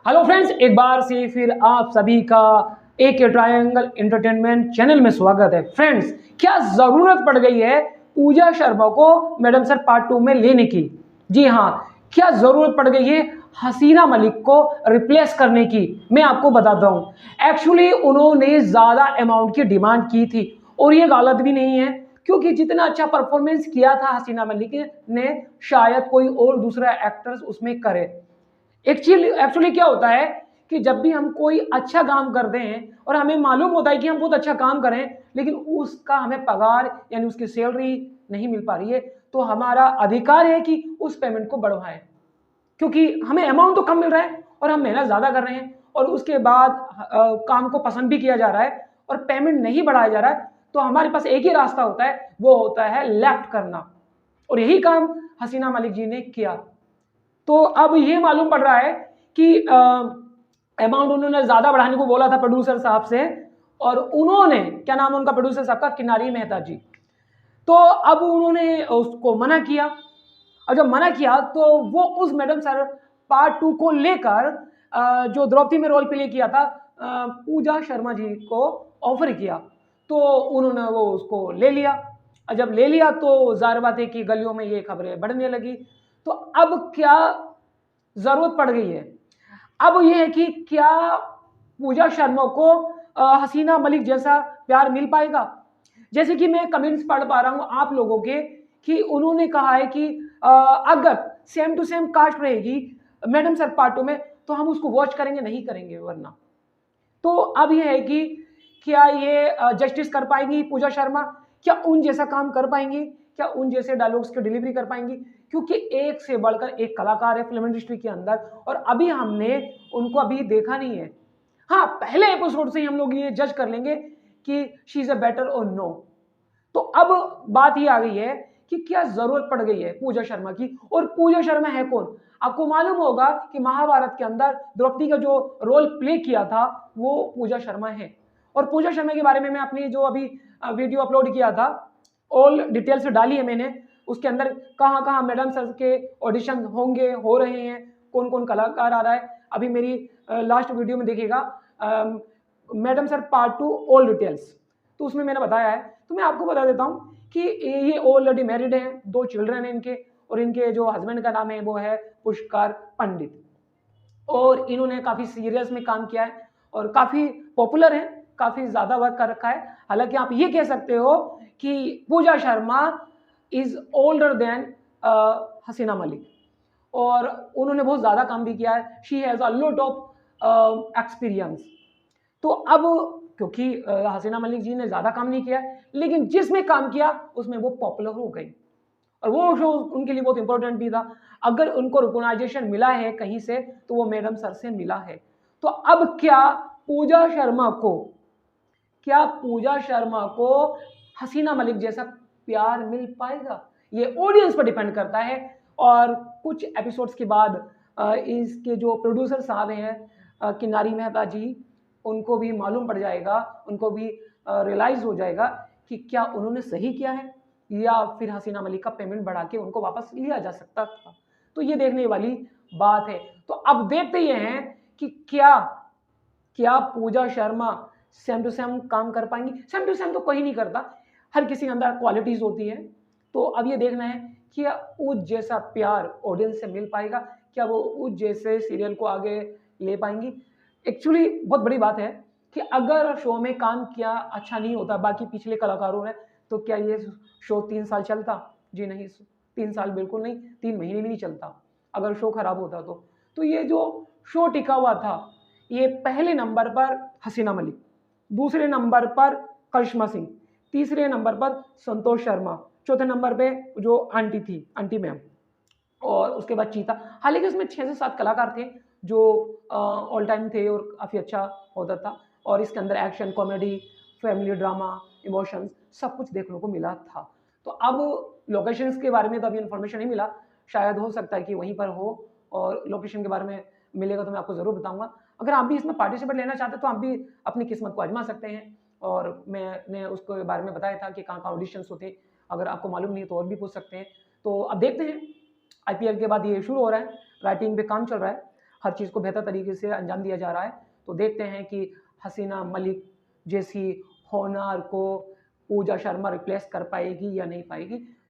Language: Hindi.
हेलो फ्रेंड्स, एक बार से फिर आप सभी का एक ट्रायंगल एंटरटेनमेंट चैनल में स्वागत है। फ्रेंड्स, क्या जरूरत पड़ गई है पूजा शर्मा को मैडम सर पार्ट 2 में लेने की? जी हाँ, क्या जरूरत पड़ गई है हसीना मलिक को रिप्लेस करने की? मैं आपको बताता हूं। एक्चुअली उन्होंने ज्यादा अमाउंट की डिमांड की थी और ये गलत भी नहीं है, क्योंकि जितना अच्छा परफॉर्मेंस किया था हसीना मलिक ने, शायद कोई और दूसरा एक्टर्स उसमें करे। एक्चुअली क्या होता है कि जब भी हम कोई अच्छा काम करते हैं और हमें मालूम होता है कि हम बहुत अच्छा काम करें, लेकिन उसका हमें पगार यानी उसकी सैलरी नहीं मिल पा रही है, तो हमारा अधिकार है कि उस पेमेंट को बढ़वाएं, क्योंकि हमें अमाउंट तो कम मिल रहा है और हम मेहनत ज्यादा कर रहे हैं और उसके बाद काम को पसंद भी किया जा रहा है और पेमेंट नहीं बढ़ाया जा रहा है। तो हमारे पास एक ही रास्ता होता है, वो होता है लेफ्ट करना, और यही काम हसीना मलिक जी ने किया। तो अब ये मालूम पड़ रहा है कि अमाउंट उन्होंने ज्यादा बढ़ाने को बोला था प्रोड्यूसर साहब से, और उन्होंने, क्या नाम है उनका प्रोड्यूसर साहब का, किनारी मेहता जी, तो अब उन्होंने उसको मना किया। और जब मना किया तो वो उस मैडम सर पार्ट 2 को लेकर जो द्रौपदी में रोल प्ले किया था पूजा शर्मा जी को ऑफर किया, तो उन्होंने वो उसको ले लिया। और जब ले लिया तो जाहिर बात है कि गलियों में ये खबरें बढ़ने लगी। तो अब क्या जरूरत पड़ गई है? अब ये है कि क्या पूजा शर्मा को हसीना मलिक जैसा प्यार मिल पाएगा? जैसे कि मैं कमेंट्स पढ़ पा रहा हूं आप लोगों के, कि उन्होंने कहा है कि अगर सेम टू सेम कास्ट रहेगी मैडम सर पार्ट 2 में तो हम उसको वॉच करेंगे, नहीं करेंगे वरना। तो अब यह है कि क्या ये जस्टिस कर पाएंगी पूजा शर्मा? क्या उन जैसा काम कर पाएंगी? क्या उन जैसे डायलॉग्स की डिलीवरी कर पाएंगी? क्योंकि एक से बढ़कर एक कलाकार है फिल्म इंडस्ट्री के अंदर, और अभी हमने उनको अभी देखा नहीं है। हाँ, पहले एपिसोड से ही हम लोग ये जज कर लेंगे कि शी इज अ बेटर और नो। तो अब बात ये आ गई है कि क्या जरूरत पड़ गई है पूजा शर्मा की, और पूजा शर्मा है कौन? आपको मालूम होगा कि महाभारत के अंदर द्रौपदी का जो रोल प्ले किया था वो पूजा शर्मा है। और पूजा शर्मा के बारे में मैं अपनी जो अभी वीडियो अपलोड किया था, ऑल डिटेल्स डाली है मैंने, उसके अंदर कहाँ कहाँ मैडम सर के ऑडिशन होंगे, हो रहे हैं, कौन कौन कलाकार आ रहा है, अभी मेरी लास्ट वीडियो में देखिएगा, madam sir part 2 all details, तो उसमें मैंने बताया है। तो मैं आपको बता देता हूँ कि ये ऑलरेडी मैरिड हैं, 2 चिल्ड्रन हैं इनके, और इनके जो हस्बैंड का नाम है वो है पुष्कर पंडित, और इन्होंने काफी सीरियस में काम किया है और काफी पॉपुलर है, काफी ज्यादा वर्क कर रखा है। हालांकि आप ये कह सकते हो कि पूजा शर्मा इज ओल्डर देन हसीना मलिक, और उन्होंने बहुत ज्यादा काम भी किया है। She has a lot of experience. तो अब क्योंकि हसीना मलिक जी ने ज्यादा काम नहीं किया, लेकिन जिसमें काम किया उसमें वो पॉपुलर हो गई, और वो शो उनके लिए बहुत इंपॉर्टेंट भी था। अगर उनको रिकॉग्नाइजेशन मिला है कहीं से तो वो मैडम सर से मिला है। तो अब पूजा शर्मा को क्या पूजा शर्मा को हसीना मलिक जैसा प्यार मिल पाएगा? ये ऑडियंस पर डिपेंड करता है। और कुछ एपिसोड्स के बाद इसके जो प्रोड्यूसर साहब हैं किनारी मेहता जी, उनको भी मालूम पड़ जाएगा, उनको भी रियलाइज हो जाएगा कि क्या उन्होंने सही किया है, या फिर हसीना मलिक का पेमेंट बढ़ा के उनको वापस लिया जा सकता था। तो ये देखने वाली बात है। तो अब देखते ये हैं कि क्या क्या पूजा शर्मा सेम टू सेम काम कर पाएंगी? सेम टू सेम तो कोई नहीं करता, हर किसी के अंदर क्वालिटीज होती है। तो अब ये देखना है कि उस जैसा प्यार ऑडियंस से मिल पाएगा, क्या वो उस जैसे सीरियल को आगे ले पाएंगी? एक्चुअली बहुत बड़ी बात है कि अगर शो में काम किया अच्छा नहीं होता बाकी पिछले कलाकारों ने, तो क्या ये शो 3 साल चलता? जी नहीं, 3 साल बिल्कुल नहीं, 3 महीने भी नहीं चलता अगर शो खराब होता तो ये जो शो टिका हुआ था, ये पहले नंबर पर हसीना मलिक, दूसरे नंबर पर करिश्मा सिंह, तीसरे नंबर पर संतोष शर्मा, चौथे नंबर पे जो आंटी थी, आंटी मैम, और उसके बाद चीता। हालांकि उसमें 6 से 7 कलाकार थे जो ऑल टाइम थे और काफ़ी अच्छा होता था, और इसके अंदर action, comedy, family drama, emotions सब कुछ देखने को मिला था। तो अब लोकेशंस के बारे में तो अभी इन्फॉर्मेशन नहीं मिला, शायद हो सकता है कि वहीं पर हो, और लोकेशन के बारे में मिलेगा तो मैं आपको ज़रूर बताऊंगा। अगर आप भी इसमें पार्टिसिपेट लेना चाहते हैं तो आप भी अपनी किस्मत को आजमा सकते हैं, और मैंने उसके बारे में बताया था कि कहाँ कहाँ ऑडिशंस होते, अगर आपको मालूम नहीं तो और भी पूछ सकते हैं। तो अब देखते हैं, आईपीएल के बाद ये शुरू हो रहा है, राइटिंग पे काम चल रहा है। हर चीज़ को बेहतर तरीके से अंजाम दिया जा रहा है। तो देखते हैं कि हसीना मलिक जैसी होनहार को पूजा शर्मा रिप्लेस कर पाएगी या नहीं पाएगी।